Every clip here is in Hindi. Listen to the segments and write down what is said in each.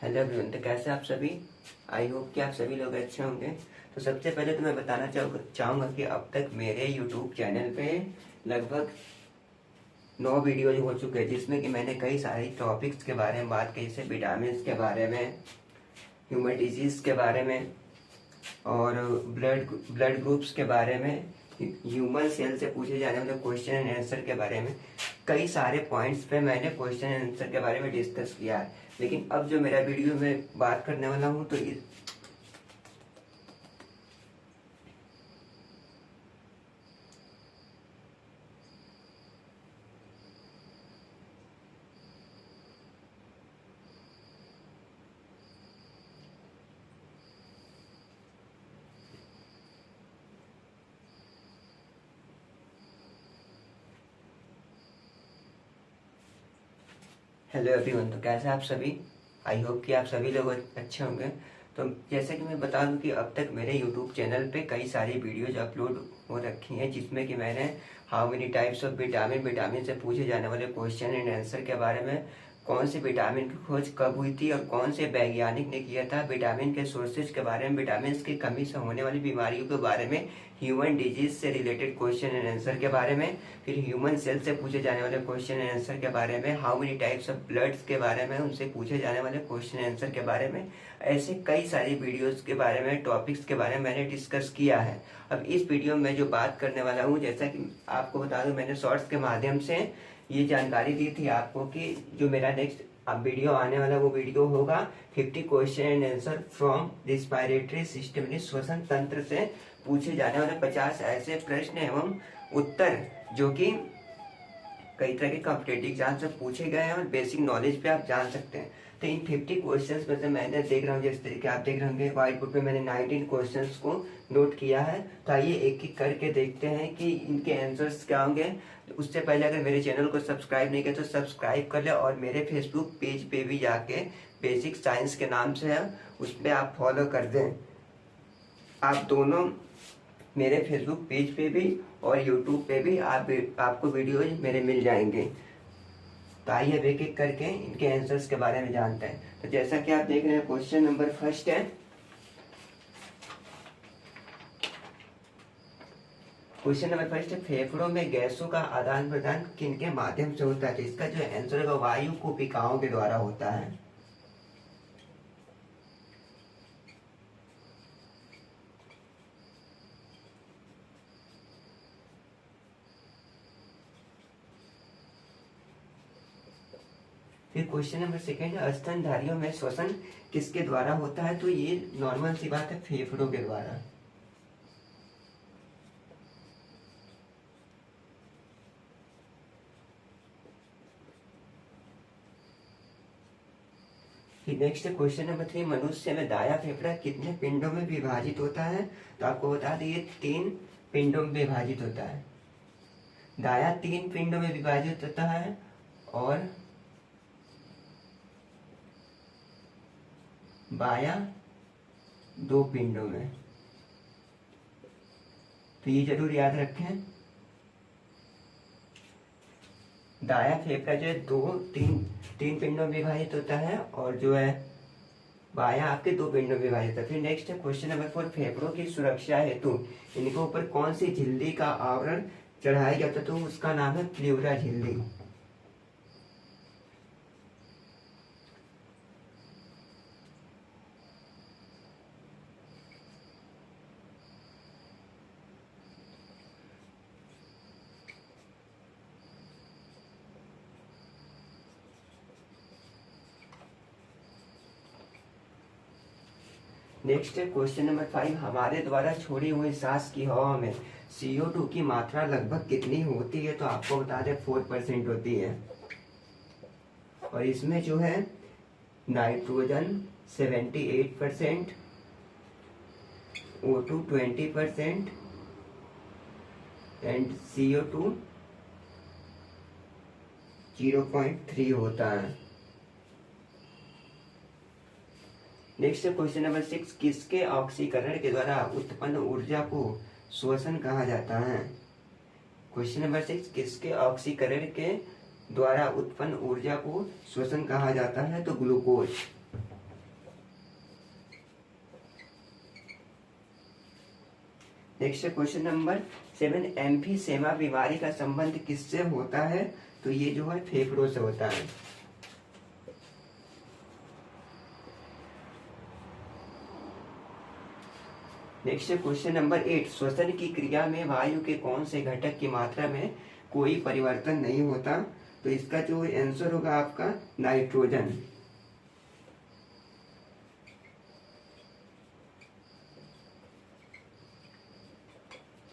हेलो एवरीवन, तो कैसे आप सभी। आई होप कि आप सभी लोग अच्छे होंगे। तो सबसे पहले तो मैं बताना चाहूँगा कि अब तक मेरे यूट्यूब चैनल पे लगभग 9 वीडियोज हो चुके हैं, जिसमें कि मैंने कई सारे टॉपिक्स के बारे में बात की, जैसे विटामिन के बारे में, ह्यूमन डिजीज़ के बारे में, और ब्लड ब्लड ग्रुप्स के बारे में, ह्यूमन सेल से पूछे जाने वाले क्वेश्चन एंड आंसर के बारे में। कई सारे पॉइंट्स पे मैंने क्वेश्चन एंड आंसर के बारे में डिस्कस किया है। लेकिन अब जो मेरा वीडियो में बात करने वाला हूँ, तो हेलो एवरीवन, तो कैसे आप सभी। आई होप कि आप सभी लोग अच्छे होंगे। तो जैसे कि मैं बता दूं कि अब तक मेरे यूट्यूब चैनल पे कई सारी वीडियोज अपलोड हो रखी हैं, जिसमें कि मैंने how many types of vitamin से पूछे जाने वाले क्वेश्चन एंड आंसर के बारे में, कौन से विटामिन की खोज कब हुई थी और कौन से वैज्ञानिक ने किया था, विटामिन के सोर्सेज के बारे में, विटामिन की कमी से होने वाली बीमारियों के बारे में, ह्यूमन डिजीज से रिलेटेड क्वेश्चन एंड आंसर के बारे में, फिर ह्यूमन सेल से पूछे जाने वाले क्वेश्चन एंड आंसर के बारे में, how many types of bloods के बारे में, उनसे पूछे जाने वाले क्वेश्चन एंड आंसर के बारे में, ऐसे कई सारी वीडियोस के बारे में, टॉपिक्स के बारे में मैंने डिस्कस किया है। अब इस वीडियो में जो बात करने वाला हूँ, जैसा कि आपको बता दूं, मैंने शॉर्ट्स के माध्यम से ये जानकारी दी थी आपको कि जो मेरा नेक्स्ट अब वीडियो आने वाला वो वीडियो होगा 50 question and answer from respiratory system, श्वसन तंत्र से पूछे जाने वाले 50 ऐसे प्रश्न एवं उत्तर जो कि कई तरह के कॉम्पिटेटिव एग्जाम से पूछे गए हैं और बेसिक नॉलेज पे आप जान सकते हैं। तो इन 50 क्वेश्चंस में से मैंने देख रहा हूँ, जिस तरीके आप देख रहे होंगे व्हाइट बोर्ड पे मैंने 19 क्वेश्चंस को नोट किया है। तो आइए एक एक करके देखते हैं कि इनके आंसर्स क्या होंगे। तो उससे पहले अगर मेरे चैनल को सब्सक्राइब नहीं किया तो सब्सक्राइब कर ले, और मेरे फेसबुक पेज पे भी जाके बेसिक साइंस के नाम से है, उस पर आप फॉलो कर दें। आप दोनों मेरे फेसबुक पेज पे भी और यूट्यूब पे भी आपको वीडियोज मेरे मिल जाएंगे। तो आइए अब एक एक करके इनके आंसर्स के बारे में जानते हैं। तो जैसा कि आप देख रहे हैं, क्वेश्चन नंबर फर्स्ट है। क्वेश्चन नंबर फर्स्ट है, फेफड़ों में गैसों का आदान प्रदान किनके माध्यम से होता है। तो इसका जो आंसर है वो वायु कोशिकाओं के द्वारा होता है। फिर क्वेश्चन नंबर सेकंड है, स्तनधारियों में श्वसन किसके द्वारा होता है। तो ये नॉर्मल सी बात है, फेफड़ों के द्वारा। फिर नेक्स्ट क्वेश्चन नंबर 3, मनुष्य में दाया फेफड़ा कितने पिंडों में विभाजित होता है। तो आपको बता दें ये 3 पिंडों में विभाजित होता है। दाया 3 पिंडों में विभाजित होता है और बाया 2 पिंडों में। तो ये जरूर याद रखें, दाया फेफड़ा जो है 3 पिंडों में विभाजित होता है, और जो है बाया आपके 2 पिंडों में विभाजित है। फिर नेक्स्ट है क्वेश्चन नंबर 4, फेफड़ों की सुरक्षा हेतु इनके ऊपर कौन सी झिल्ली का आवरण चढ़ाया जाता है। तो उसका नाम है प्लूरा झिल्ली। नेक्स्ट है क्वेश्चन नंबर 5, हमारे द्वारा छोड़ी हुई सांस की हवा में CO2 की मात्रा लगभग कितनी होती है। तो आपको बता दें 4% होती है, और इसमें जो है नाइट्रोजन 78%, O2 20% एंड CO2 0.3 होता है। नेक्स्ट क्वेश्चन नंबर 6, किसके ऑक्सीकरण के द्वारा उत्पन्न ऊर्जा को श्वसन कहा जाता है। क्वेश्चन नंबर 6, किसके ऑक्सीकरण के द्वारा उत्पन्न ऊर्जा को श्वसन कहा जाता है। तो ग्लूकोज। नेक्स्ट क्वेश्चन नंबर 7, एम्फीसेमा बीमारी का संबंध किससे होता है? तो ये जो है फेफड़ों से होता है। नेक्स्ट क्वेश्चन नंबर 8, श्वसन की क्रिया में वायु के कौन से घटक की मात्रा में कोई परिवर्तन नहीं होता? तो इसका जो आंसर होगा आपका नाइट्रोजन,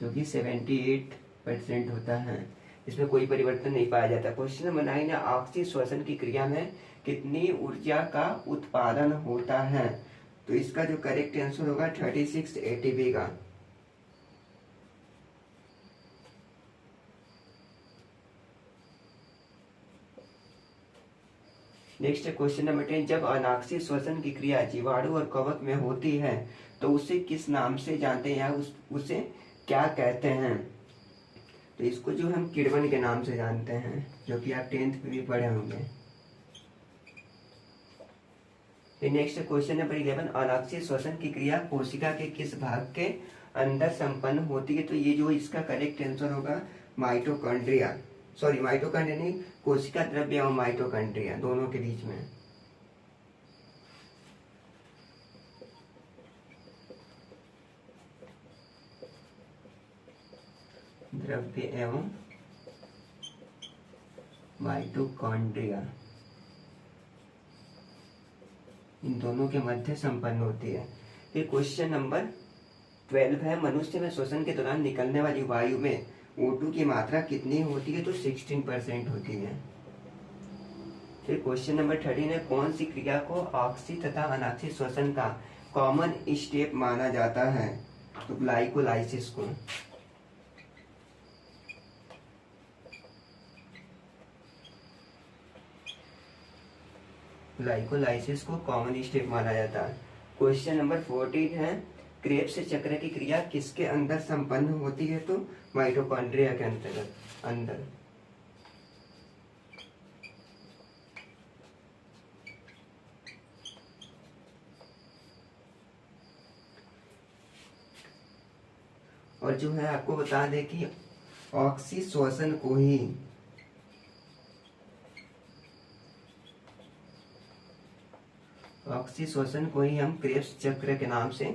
जो कि 78% होता है। इसमें कोई परिवर्तन नहीं पाया जाता। क्वेश्चन नंबर 9 है, ऑक्सीजन श्वसन की क्रिया में कितनी ऊर्जा का उत्पादन होता है? तो इसका जो करेक्ट आंसर होगा 36 एटीपी का। नेक्स्ट क्वेश्चन नंबर 10, जब अनाक्षी श्वसन की क्रिया जीवाणु और कवक में होती है तो उसे किस नाम से जानते हैं या उसे क्या कहते हैं? तो इसको जो हम किण्वन के नाम से जानते हैं, जो कि आप 10th में भी पढ़े होंगे। नेक्स्ट क्वेश्चन नंबर 11, अनाक्षी श्वसन की क्रिया कोशिका के किस भाग के अंदर संपन्न होती है? तो ये जो इसका करेक्ट आंसर होगा माइटोकॉन्ड्रिया, सॉरी माइटोकॉन्ड्रिया नहीं, कोशिका द्रव्य और माइटोकॉन्ड्रिया दोनों के बीच में। द्रव्य एवं माइटोकॉन्ड्रिया इन दोनों के मध्य संपन्न होती है। फिर क्वेश्चन नंबर 12 है, मनुष्य में श्वसन के दौरान निकलने वाली वायु में O2 की मात्रा कितनी होती है? तो 16% होती है। फिर क्वेश्चन नंबर 13 है, कौन सी क्रिया को ऑक्सी तथा अनाक्षी श्वसन का कॉमन स्टेप माना जाता है? तो ग्लाइकोलाइसिस को। ग्लाइकोलाइसिस को कॉमन स्टेप माना जाता है। क्वेश्चन नंबर 14 है, क्रेब्स चक्र की क्रिया किसके अंदर संपन्न होती है? तो माइटोकॉन्ड्रिया के अंदर। और जो है आपको बता दें कि ऑक्सी श्वसन को ही हम क्रेब्स चक्र के नाम से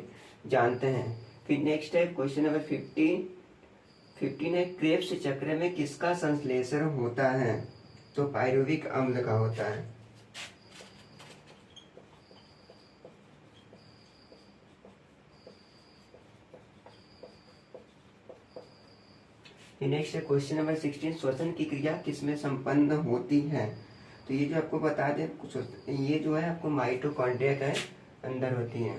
जानते हैं। फिर नेक्स्ट है क्वेश्चन नंबर 15 है, क्रेब्स चक्र में किसका संश्लेषण होता है? तो पायरुविक अम्ल का होता है। नेक्स्ट है क्वेश्चन नंबर 16, श्वसन की क्रिया किसमें संपन्न होती है? तो ये जो आपको बता दें, ये जो है आपको माइटोकॉन्ड्रिया के अंदर होती है।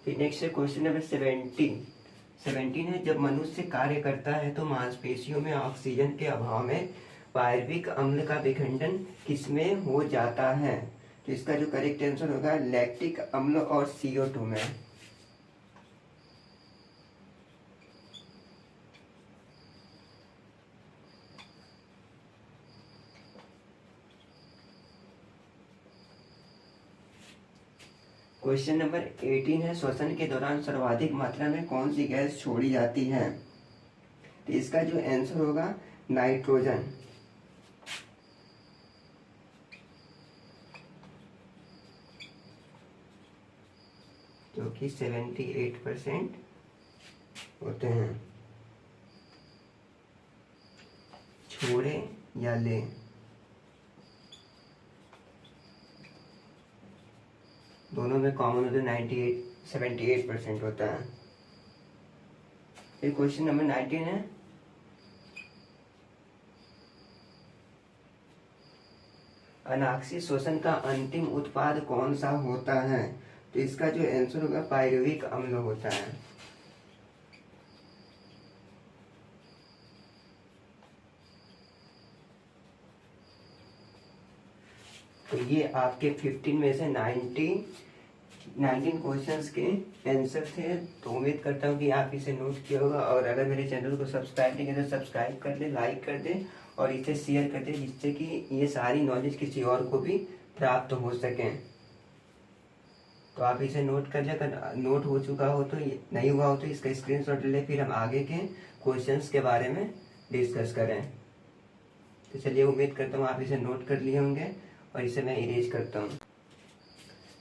फिर नेक्स्ट है क्वेश्चन नंबर 17 है, जब मनुष्य कार्य करता है तो मांसपेशियों में ऑक्सीजन के अभाव में पायरुविक अम्ल का विखंडन किसमें हो जाता है? तो इसका जो करेक्ट आंसर होगा लैक्टिक अम्ल और CO2 में। क्वेश्चन नंबर 18 है, श्वसन के दौरान सर्वाधिक मात्रा में कौन सी गैस छोड़ी जाती है? तो इसका जो आंसर होगा नाइट्रोजन, जो कि 78% होते हैं। छोड़े या ले, दोनों में कॉमन होता है, 78% होता है। फिर क्वेश्चन नंबर 19 है, अनाक्षी श्वसन का अंतिम उत्पाद कौन सा होता है? तो इसका जो आंसर होगा पायरुविक अम्ल होता है। तो ये आपके 15 में से 90 19 क्वेश्चंस के आंसर थे। तो उम्मीद करता हूँ कि आप इसे नोट किया होगा, और अगर मेरे चैनल को सब्सक्राइब नहीं किया तो सब्सक्राइब कर दे, लाइक कर दे और इसे शेयर कर दे, जिससे कि ये सारी नॉलेज किसी और को भी प्राप्त हो सके। तो आप इसे नोट कर ले, अगर नोट हो चुका हो तो, नहीं हुआ हो तो इसका स्क्रीनशॉट ले, फिर हम आगे के क्वेश्चंस के बारे में डिस्कस करें। तो चलिए, उम्मीद करता हूँ आप इसे नोट कर लिए होंगे, और इसे मैं इरेज करता हूँ।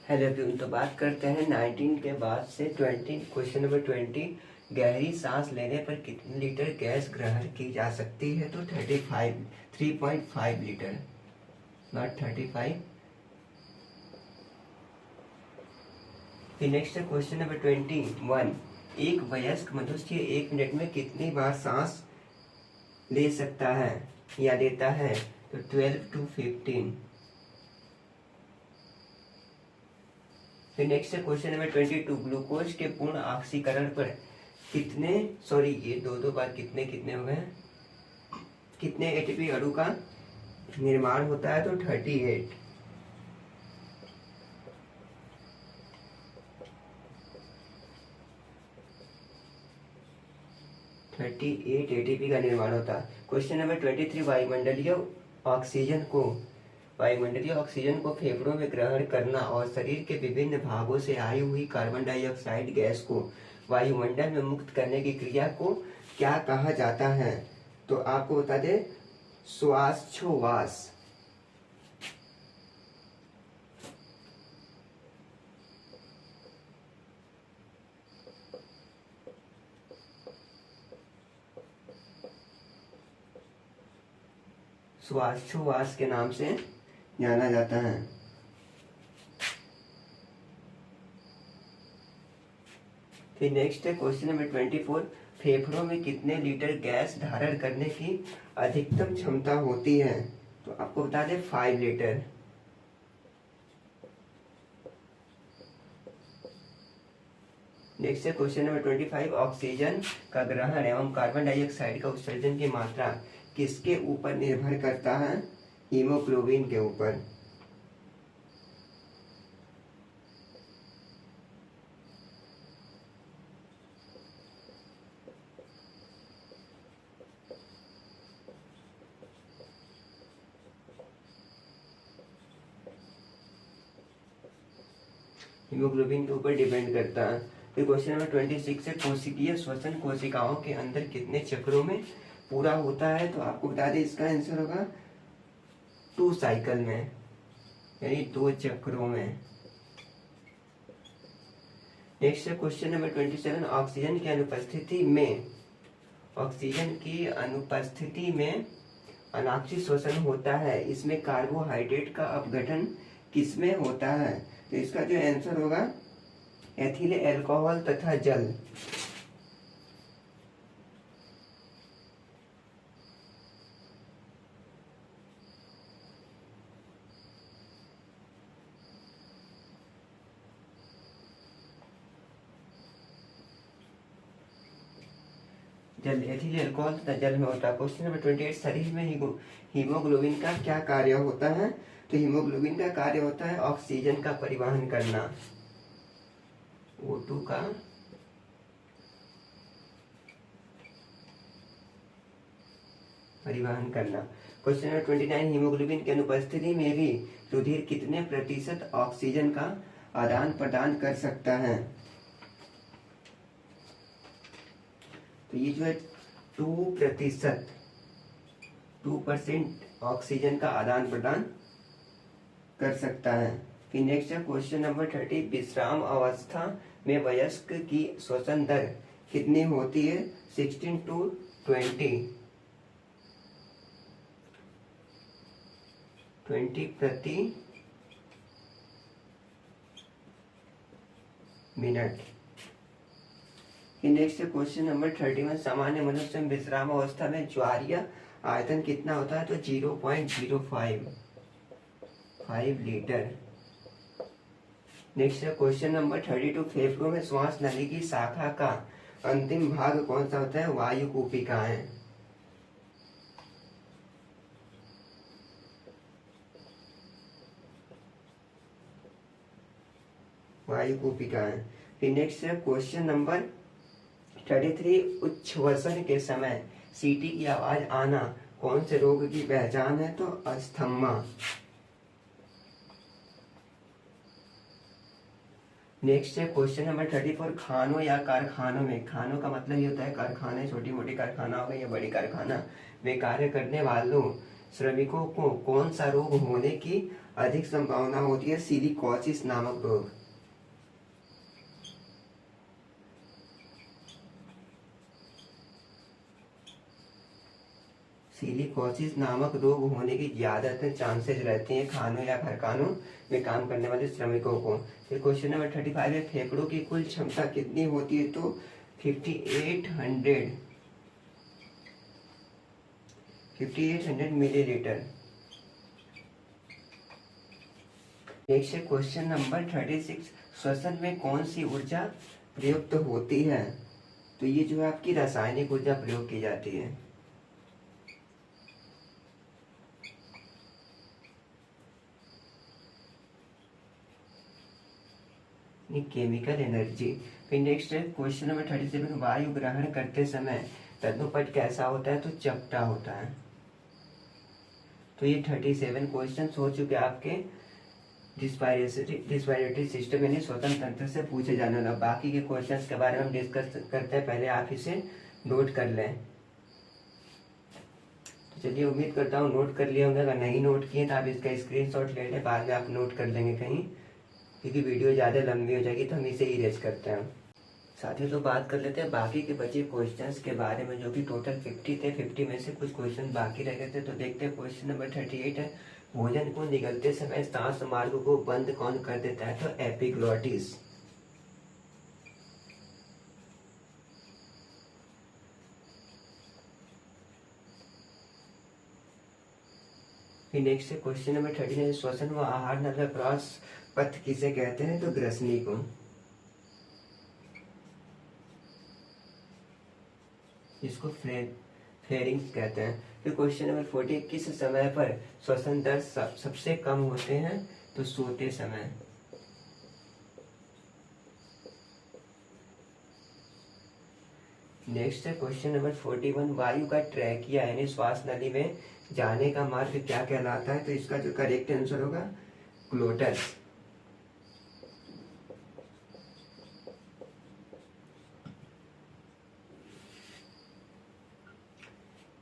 हेलो एवरीवन, तो बात करते हैं 19 के बाद से 20, क्वेश्चन नंबर 20। गहरी सांस लेने पर कितने लीटर गैस ग्रहण की जा सकती है? तो 3.5 लीटर, नॉट 35। फिर नेक्स्ट है क्वेश्चन नंबर 21। एक वयस्क मनुष्य 1 मिनट में कितनी बार सांस ले सकता है या लेता है? तो 12 to 15। फिर नेक्स्ट है क्वेश्चन नंबर 22। ग्लूकोज के पूर्ण ऑक्सीकरण पर कितने, सॉरी ये दो बार कितने कितने हो गए, कितने एटीपी अणु का निर्माण होता है? तो 38। 38 एटीपी का निर्माण होता है। Question number 23। वायुमंडलीय ऑक्सीजन को फेफड़ों में ग्रहण करना और शरीर के विभिन्न भागों से आई हुई कार्बन डाइऑक्साइड गैस को वायुमंडल में मुक्त करने की क्रिया को क्या कहा जाता है? तो आपको बता दें, श्वासोच्छ्वास। श्वासोच्छ्वास के नाम से जाना जाता है। फिर नेक्स्ट है क्वेश्चन नंबर 24। फेफड़ों में कितने लीटर गैस धारण करने की अधिकतम क्षमता होती है? तो आपको बता दें 5 लीटर। नेक्स्ट है क्वेश्चन नंबर 25। ऑक्सीजन का ग्रहण एवं कार्बन डाइऑक्साइड का उत्सर्जन की मात्रा किसके ऊपर निर्भर करता है? हीमोग्लोबिन के ऊपर। हीमोग्लोबिन के ऊपर डिपेंड करता है। फिर क्वेश्चन नंबर 26 है, कोशिकीय श्वसन कोशिकाओं के अंदर कितने चक्रों में पूरा होता है? तो आपको बता दें, इसका आंसर होगा 2 साइकिल में, यानी 2 चक्रों में। नेक्स्ट है क्वेश्चन नंबर 27। ऑक्सीजन की अनुपस्थिति में अनाक्षी श्वसन होता है, इसमें कार्बोहाइड्रेट का अपघटन किसमें होता है? तो इसका जो आंसर होगा, एथिल अल्कोहल तथा जल। जल, एथिल अल्कोहल तथा जल में होता है। Question number 28। शरीर में हीमोग्लोबिन का क्या कार्य होता है? तो हीमोग्लोबिन का कार्य होता है ऑक्सीजन का परिवहन करना, O2 का परिवहन करना। Question number 29। हीमोग्लोबिन की अनुपस्थिति में भी रुधिर कितने प्रतिशत ऑक्सीजन का आदान प्रदान कर सकता है? तो ये जो है 2%, 2% ऑक्सीजन का आदान प्रदान कर सकता है। फिर नेक्स्ट है क्वेश्चन नंबर 30। विश्राम अवस्था में वयस्क की श्वसन दर कितनी होती है? 16 to 20 प्रति मिनट। नेक्स्ट है क्वेश्चन नंबर 31। सामान्य मनुष्य में विश्राम अवस्था में ज्वारीय आयतन कितना होता है? तो 0.05 लीटर। नेक्स्ट है क्वेश्चन नंबर 32। फेफड़ों में श्वास नली की शाखा का अंतिम भाग कौन सा होता है? वायुकूपिकाएं। वायु कूपिका है। फिर नेक्स्ट है क्वेश्चन नंबर 33, उच्छ्वसन के समय सीटी की आवाज आना कौन से रोग की पहचान है? तो अस्थमा। नेक्स्ट है क्वेश्चन नंबर 34, खानों या कारखानों में, खानों का मतलब ये होता है कारखाने, छोटी मोटी कारखाना हो गई या बड़ी कारखाना में कार्य करने वालों श्रमिकों को कौन सा रोग होने की अधिक संभावना होती है? सिलिकोसिस नामक रोग। सिलिकोसिस नामक रोग होने की ज्यादातर चांसेस रहते हैं खानों या कारखानों में काम करने वाले श्रमिकों को। फिर क्वेश्चन नंबर 35 है, फेफड़ों की कुल क्षमता कितनी होती है? तो 5800 मिलीलीटर। नेक्स्ट है क्वेश्चन नंबर 36, श्वसन में कौन सी ऊर्जा प्रयुक्त होती है? तो ये जो है आपकी रासायनिक ऊर्जा प्रयोग की जाती है। Chemical energy. फिर नेक्स्ट है क्वेश्चन नंबर 37, वायु ग्रहण करते समय तद्नुपट कैसा होता है? तो चपटा होता है। तो ये 37 क्वेश्चन हो चुके आपके रिस्पायरेटरी सिस्टम यानी श्वसन तंत्र से पूछे जाने वाला। बाकी के क्वेश्चंस के बारे में हम डिस्कस करते हैं, पहले आप इसे नोट कर लें। तो चलिए, उम्मीद करता हूँ नोट कर लिए होंगे। अगर नहीं नोट किए तो आप इसका स्क्रीनशॉट ले लें, बाद में आप नोट कर लेंगे कहीं, क्योंकि वीडियो ज़्यादा लंबी हो जाएगी तो हम इसे इरेज करते हैं। साथियों, तो बात कर लेते हैं बाकी के बचे क्वेश्चंस के बारे में, जो कि टोटल 50 थे। 50 में से कुछ क्वेश्चन बाकी रह गए थे। तो देखते हैं क्वेश्चन नंबर 38 है, भोजन को निगलते समय सांस मार्ग को बंद कौन कर देता है? तो एपिग्लॉटिस। फिर नेक्स्ट है क्वेश्चन नंबर 39, श्वसन व आहार नल क्रॉस पथ किसे कहते हैं? तो ग्रसनी को। इसको फ्लेरिंग्स कहते हैं। फिर क्वेश्चन नंबर 40, किस समय पर श्वसन दर सबसे कम होते हैं? तो सोते समय। नेक्स्ट है क्वेश्चन नंबर 41, वायु का ट्रैकिया यानी श्वास नली में जाने का मार्ग क्या कहलाता है? तो इसका जो करेक्ट आंसर होगा ग्लोटस।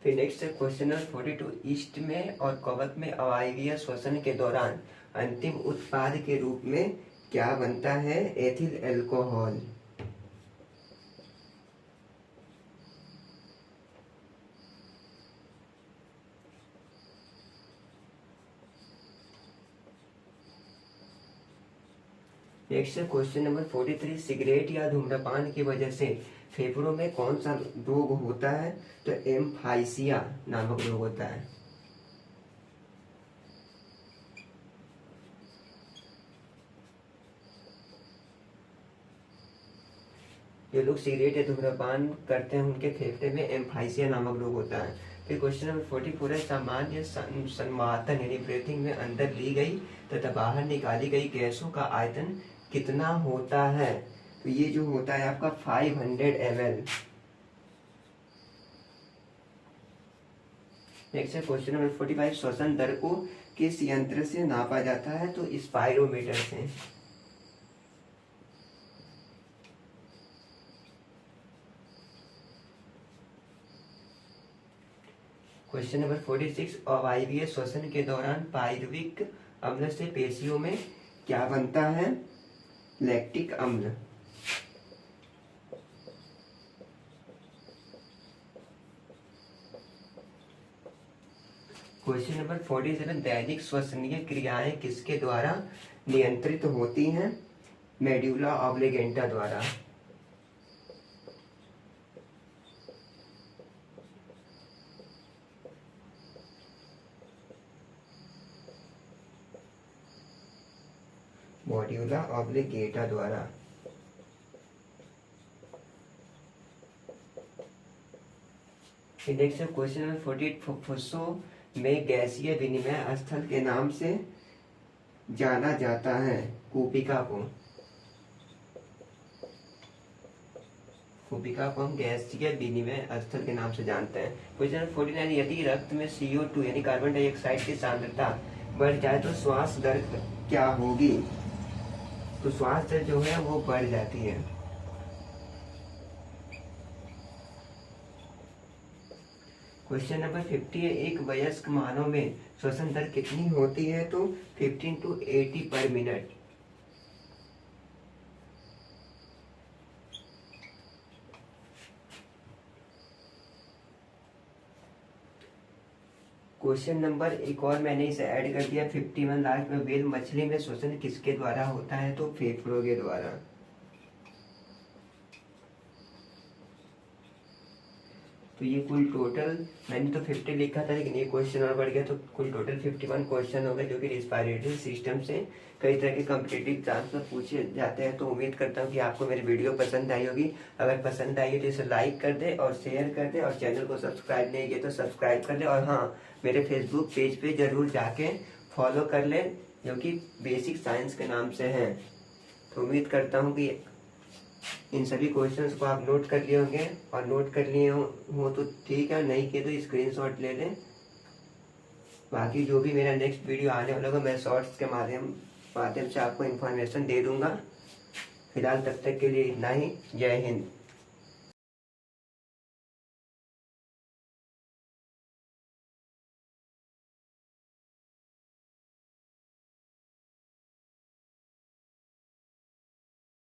फिर नेक्स्ट है क्वेश्चन नंबर 42, ईस्ट में और कवक में अवायवीय श्वसन के दौरान अंतिम उत्पाद के रूप में क्या बनता है? Ethyl alcohol. नेक्स्ट है क्वेश्चन नंबर 43, सिगरेट या धूम्रपान की वजह से फेफड़ों में कौन सा रोग होता है? तो एम्फाइसिया नामक रोग होता है। जो लोग सिगरेट या धूम्रपान करते हैं उनके फेफड़े में एम्फाइसिया नामक रोग होता है। फिर क्वेश्चन नंबर 44 है, सामान्य संवातन यानी ब्रीथिंग में अंदर ली गई तथा बाहर निकाली गई गैसों का आयतन कितना होता है? तो ये जो होता है आपका 500 ml। नेक्स्ट है क्वेश्चन नंबर 45, श्वसन दर को किस यंत्र से नापा जाता है? तो स्पाइरोमीटर से। क्वेश्चन नंबर 46, अवायवीय श्वसन के दौरान पायरुविक अम्ल से पेशियों में क्या बनता है? लैक्टिक अम्ल। क्वेश्चन नंबर 47, दैनिक श्वसनीय क्रियाएं किसके द्वारा नियंत्रित होती हैं? मेड्यूला ऑब्लिगेंटा द्वारा। मॉड्यूला ऑब्लिगेटा द्वारा। नेक्स्ट क्वेश्चन नंबर 48, फुफ्फुसों में गैसीय विनिमय स्थल के नाम से जाना जाता है? कूपिका को। भूमिका को हम गैसीय विनिमय स्थल के नाम से जानते हैं। क्वेश्चन नंबर 49, यदि रक्त में CO2 यानी कार्बन डाइऑक्साइड की सांद्रता बढ़ जाए तो श्वास दर क्या होगी? तो श्वास दर जो है वो बढ़ जाती है। क्वेश्चन नंबर 50 है, एक वयस्क मानव में श्वसन दर कितनी होती है? तो 15 to 80 पर मिनट। क्वेश्चन नंबर एक और मैंने इसे ऐड कर दिया 51 लास्ट में, व्हेल मछली में श्वसन किसके द्वारा होता है? तो फेफड़ों के द्वारा। तो ये कुल टोटल, मैंने तो 50 लिखा था लेकिन ये क्वेश्चन और बढ़ गया, तो कुल टोटल 51 क्वेश्चन हो गए जो कि रेस्पिरेटरी सिस्टम से कई तरह के कॉम्पिटिटिव एग्जाम्स में पूछे जाते हैं। तो उम्मीद करता हूँ कि आपको मेरी वीडियो पसंद आई होगी। अगर पसंद आई तो इसे लाइक कर दे और शेयर कर दे, और चैनल को सब्सक्राइब नहीं किया तो सब्सक्राइब कर ले, और हाँ, मेरे फेसबुक पेज पे जरूर जाके फॉलो कर ले जो कि बेसिक साइंस के नाम से है। तो उम्मीद करता हूँ कि इन सभी क्वेश्चंस को आप नोट कर लिए होंगे, और नोट कर लिए हो तो ठीक है, नहीं किए तो स्क्रीनशॉट ले लें। बाकी जो भी मेरा नेक्स्ट वीडियो आने वाला होगा मैं शॉर्ट्स के माध्यम से आपको इन्फॉर्मेशन दे दूंगा। फिलहाल तब तक के लिए इतना ही। जय हिंद।